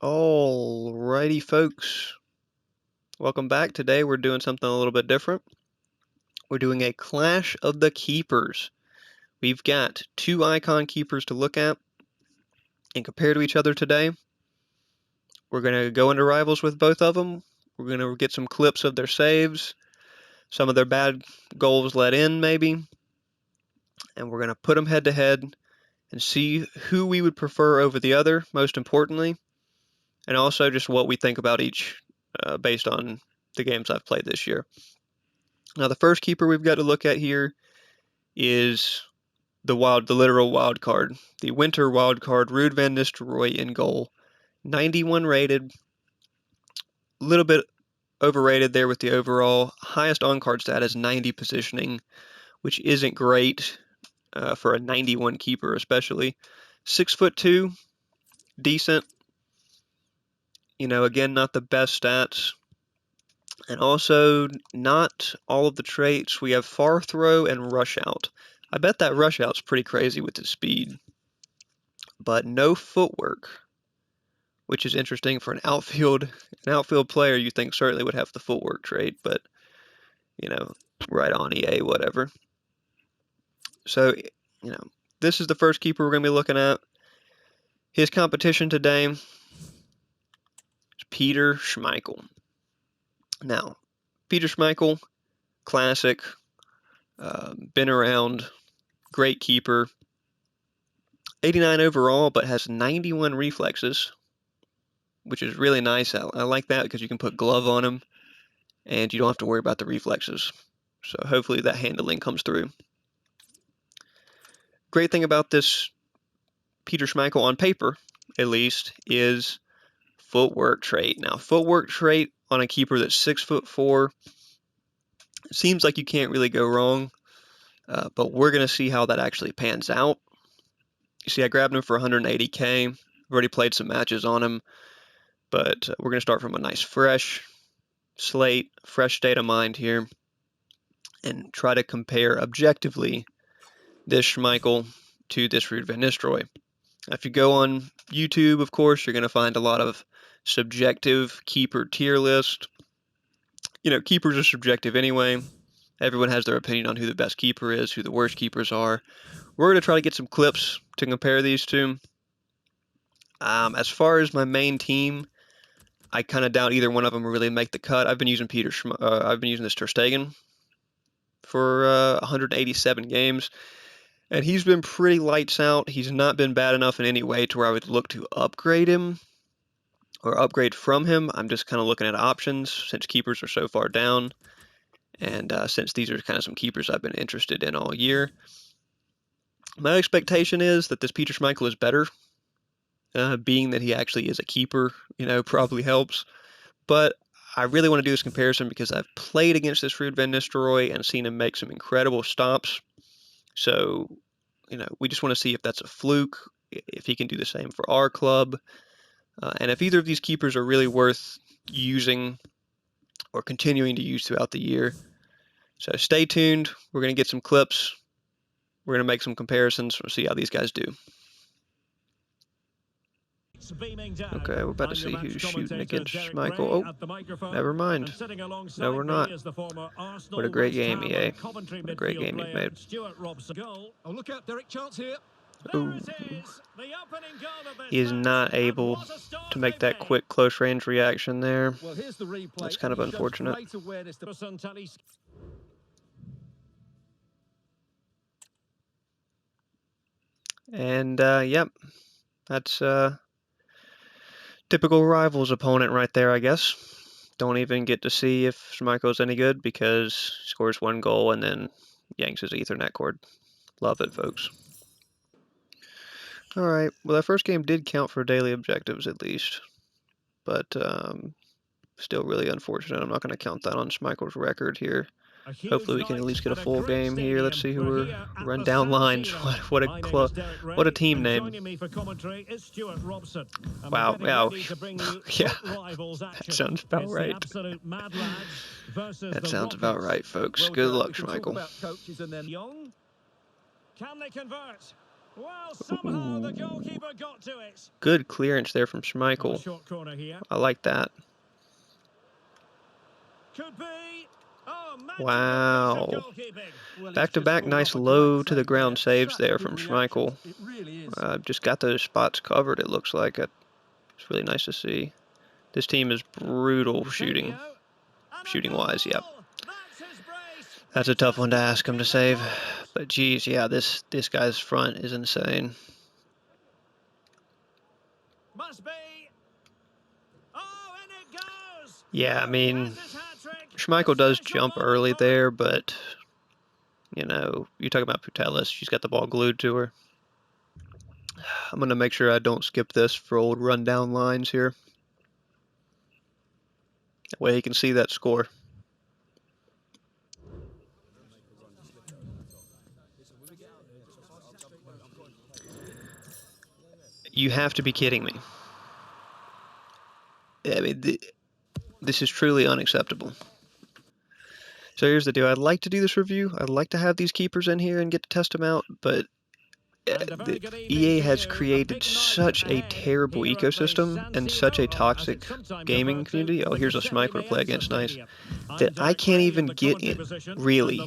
Alrighty, folks. Welcome back. Today we're doing something a little bit different. We're doing a Clash of the Keepers. We've got two icon keepers to look at and compare to each other today. We're going to go into rivals with both of them. We're going to get some clips of their saves, some of their bad goals let in maybe, and we're going to put them head to head and see who we would prefer over the other, most importantly, and also just what we think about each based on the games I've played this year. Now, the first keeper we've got to look at here is the literal wild card, the winter wild card, Ruud van Nistelrooy in goal, 91 rated, a little bit overrated there with the overall. Highest on-card stat is 90 positioning, which isn't great for a 91 keeper, especially. 6'2", decent. You know, again, not the best stats. And also, not all of the traits. We have far throw and rush out. I bet that rush out's pretty crazy with his speed. But no footwork, which is interesting for an outfield player. You think certainly would have the footwork trait, but you know, right on EA, whatever. So, you know, this is the first keeper we're going to be looking at. His competition today is Peter Schmeichel. Now, Peter Schmeichel, classic, been around, great keeper. 89 overall, but has 91 reflexes, which is really nice. I like that because you can put glove on him, and you don't have to worry about the reflexes. So hopefully that handling comes through. Great thing about this Peter Schmeichel on paper, at least, is footwork trait. Now, footwork trait on a keeper that's 6'4", seems like you can't really go wrong, but we're going to see how that actually pans out. You see, I grabbed him for 180K. I've already played some matches on him, but we're going to start from a nice fresh slate, fresh state of mind here, and try to compare objectively this Schmeichel to this Ruud van Nistelrooy. If you go on YouTube, of course, you're going to find a lot of subjective keeper tier list. You know, keepers are subjective anyway. Everyone has their opinion on who the best keeper is, who the worst keepers are. We're going to try to get some clips to compare these two. As far as my main team, I kind of doubt either one of them will really make the cut. I've been using this Ter Stegen for 187 games, and he's been pretty lights out. He's not been bad enough in any way to where I would look to upgrade him or upgrade from him. I'm just kind of looking at options since keepers are so far down, and since these are kind of some keepers I've been interested in all year. My expectation is that this Peter Schmeichel is better, being that he actually is a keeper, you know, probably helps. But I really want to do this comparison because I've played against this Ruud van Nistelrooy and seen him make some incredible stops. So, you know, we just want to see if that's a fluke, if he can do the same for our club, and if either of these keepers are really worth using or continuing to use throughout the year. So stay tuned. We're going to get some clips. We're going to make some comparisons. We'll see how these guys do. Okay, we're about to see who's shooting against Schmeichel. Oh, never mind. No, we're not. What a great game, EA. What a great game you've made. Ooh. He is not able to make that quick close-range reaction there. That's kind of unfortunate. And, yep, that's typical rivals opponent right there, I guess. Don't even get to see if Schmeichel's any good because he scores one goal and then yanks his Ethernet cord. Love it, folks. All right, well, that first game did count for daily objectives at least, but still really unfortunate. I'm not going to count that on Schmeichel's record here. Hopefully we can at least get a full game here. Let's see who we're run down lines. What a team name. Wow. Yeah. That sounds about right. That sounds about right, folks. Good luck, Schmeichel. Can they convert? Well, somehow the goalkeeper got to it. Good clearance there from Schmeichel. Short corner here. I like that. Could be. Oh, Wow. well, Back-to-back nice low to the ground saves there from Schmeichel. Really Just got those spots covered, it looks like. It's really nice to see. This team is brutal shooting-wise, yeah. That's a tough one to ask him to save. But geez, yeah, this guy's front is insane. Must be. Oh, and it goes. Yeah, I mean, Schmeichel does jump early there, but, you know, you talk about Putellas, she's got the ball glued to her. I'm going to make sure I don't skip this for old rundown lines here. That way he can see that score. You have to be kidding me. I mean, this is truly unacceptable. So here's the deal. I'd like to do this review. I'd like to have these keepers in here and get to test them out, but EA has created such a terrible ecosystem and such a toxic gaming community. Oh, here's a Schmeichel to play against, nice. That I can't even get in, really.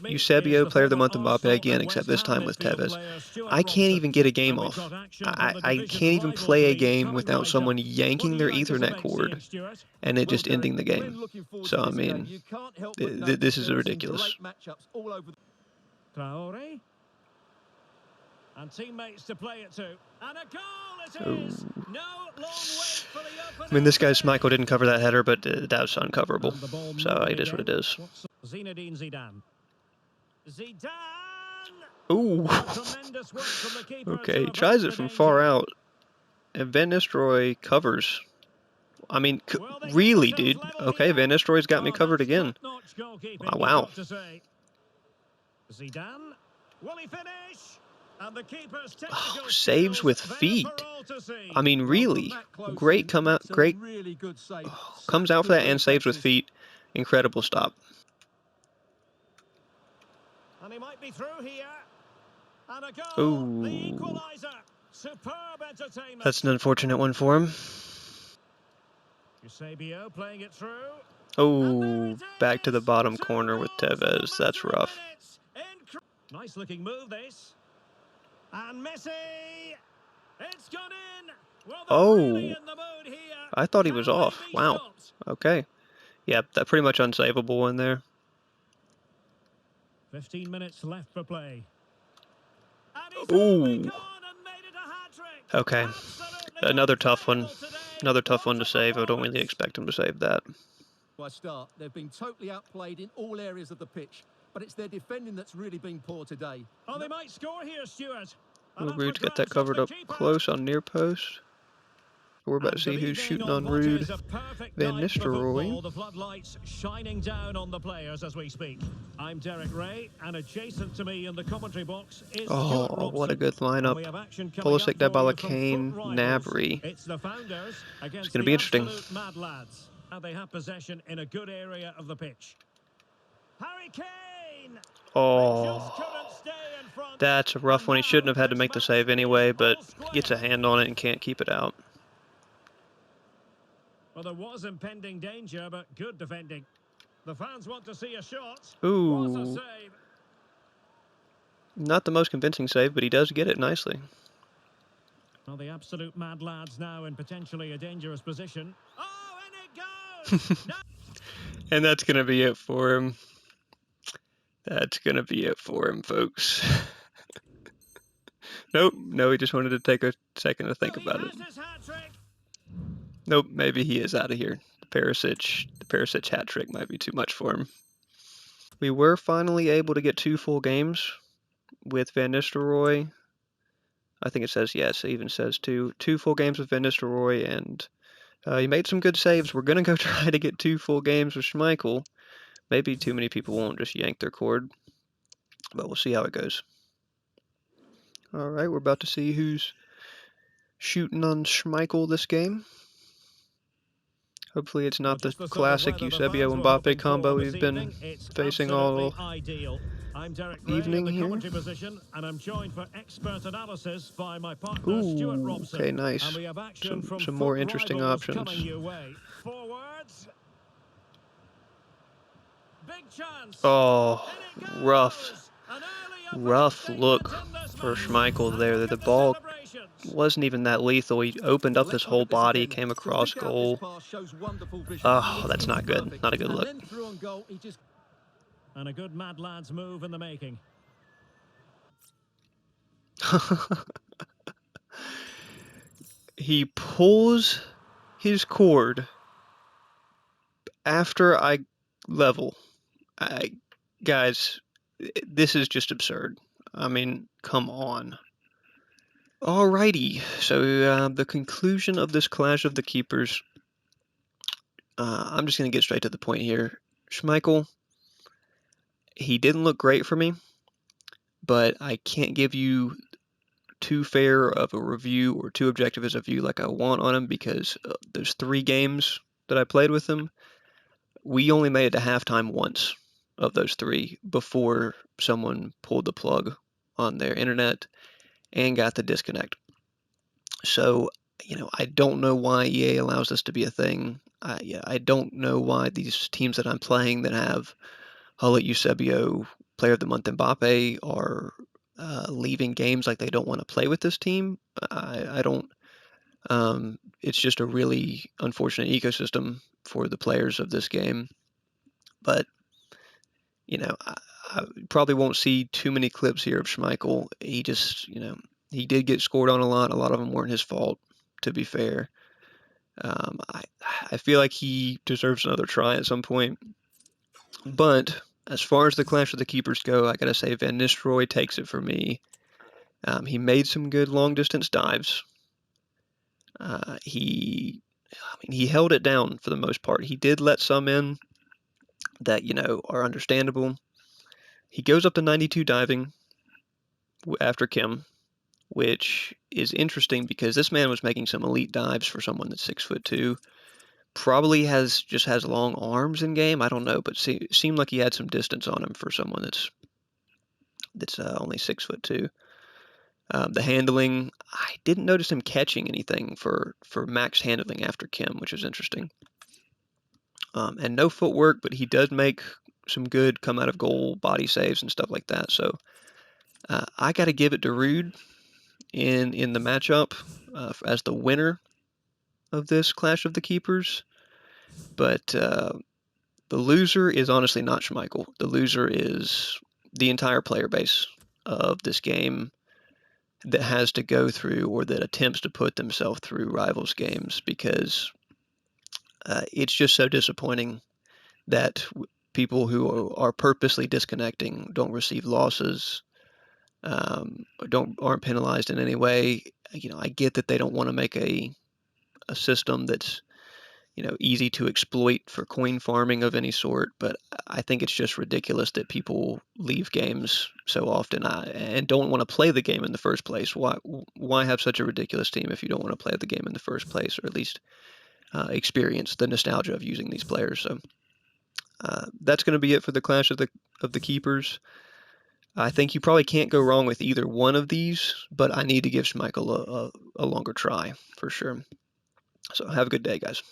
Eusebio, Player of the Month, Mbappe again, except this time with Tevez. I can't even get a game off. I can't even play a game without someone yanking their Ethernet cord and it just ending the game. So, I mean, this is ridiculous. And teammates to play it to. And a goal it is. No long wait for the opener. I mean, this guy's Schmeichel didn't cover that header, but that was uncoverable. So it is what it is. Zinedine Zidane. Zidane. Ooh. Okay, he tries it from far out. And Van Nistelrooy covers. I mean, really, dude. Okay, Van Nistelrooy's got me covered again. Oh, wow. Zidane. Will he finish? Oh, saves with feet. I mean, really, great come out, great. Oh, comes out for that and saves with feet. Incredible stop. And he might be through here. And a goal. Ooh. The equalizer. Superb entertainment. That's an unfortunate one for him. Eusebio playing it through. Oh, back to the bottom corner with Tevez. That's rough. Nice looking move this. And Messi, it's gone in. Well, really in the mood here. I thought he was off. Wow. Okay. Yep, that pretty much unsavable in there. 15 minutes left for play. Ooh. Okay. Another tough one. Another tough one to save. I don't really expect him to save that. By start, they've been totally outplayed in all areas of the pitch. But it's their defending that's really been poor today. Oh, they might score here, Stuart. Ruud's got that covered up close on near post. We're about to see who's shooting on Ruud. Van Nistelrooy. The floodlights shining down on the players as we speak. I'm Derek Ray, and adjacent to me in the commentary box is Oh, what a good lineup. Pulisic, Dybala, Kane, Gnabry. It's the founders against It's going to be interesting. Mad Lads. Now they have possession in a good area of the pitch. Harry Kane. Oh, that's a rough one. He shouldn't have had to make the save anyway, but gets a hand on it and can't keep it out. Well, there was impending danger, but good defending. The fans want to see a shot. Ooh. Not the most convincing save, but he does get it nicely. Well, the absolute Mad Lads now in potentially a dangerous position. Oh, and it goes! And that's going to be it for him. That's going to be it for him, folks. Nope. No, he just wanted to take a second to think about it. Nope, maybe he is out of here. The Perisic hat trick might be too much for him. We were finally able to get 2 full games with Van Nistelrooy. I think it says, yes, it even says 2 full games with Van Nistelrooy, and he made some good saves. We're going to go try to get 2 full games with Schmeichel. Maybe too many people won't just yank their cord, but we'll see how it goes. All right, we're about to see who's shooting on Schmeichel this game. Hopefully it's Well, not the just the sort of classic weather the fans Eusebio were Mbappe hoping for combo this we've been evening. It's facing absolutely all ideal. I'm Derek Ray in evening the here. commentary position, and I'm joined for expert analysis by my partner Stuart Ooh, Robson. okay, nice. And we have action from Some foot more interesting rivals coming options. your way. Forwards. Big chance. Oh, In it rough. goes. An early opening Rough statement look in this for match. Schmeichel And there. look The at the ball celebrations. wasn't even that lethal. He opened Well, up his let's look whole at this body, again. came To across pick out this goal. pass shows wonderful vision. Oh, It's that's not good. perfect. Not a good And look. then through on goal, he just... And a good mad lads move in the making. He pulls his cord after I level. Guys, this is just absurd. I mean, come on. Alrighty, so the conclusion of this Clash of the Keepers. I'm just going to get straight to the point here. Schmeichel, he didn't look great for me, but I can't give you too fair of a review or too objective as a view like I want on him because those 3 games that I played with him, we only made it to halftime once of those 3 before someone pulled the plug on their internet and got the disconnect. So, I don't know why EA allows this to be a thing. I don't know why these teams that I'm playing that have Hullet Eusebio, Player of the Month Mbappe, are leaving games like they don't want to play with this team. I don't. It's just a really unfortunate ecosystem for the players of this game. But I probably won't see too many clips here of Schmeichel. He just, he did get scored on a lot. A lot of them weren't his fault, to be fair. I feel like he deserves another try at some point. But as far as the Clash of the Keepers go, I gotta say Van Nistelrooy takes it for me. He made some good long distance dives. He held it down for the most part. He did let some in that are understandable. He goes up to 92 diving after Kim, which is interesting because this man was making some elite dives for someone that's 6'2". Probably just has long arms in game. I don't know, but seemed like he had some distance on him for someone that's only 6'2". The handling, I didn't notice him catching anything for max handling after Kim, which is interesting. And no footwork, but he does make some good come out of goal body saves and stuff like that. So I got to give it to Ruud in the matchup as the winner of this Clash of the Keepers. But the loser is honestly not Schmeichel. The loser is the entire player base of this game that has to go through or that attempts to put themselves through rivals games because it's just so disappointing that people who are purposely disconnecting don't receive losses, aren't penalized in any way. I get that they don't want to make a system that's easy to exploit for coin farming of any sort, but I think it's just ridiculous that people leave games so often and don't want to play the game in the first place. Why have such a ridiculous team if you don't want to play the game in the first place, or at least experience the nostalgia of using these players? So that's going to be it for the Clash of the Keepers. I think you probably can't go wrong with either one of these, but I need to give Schmeichel a longer try for sure. So have a good day, guys.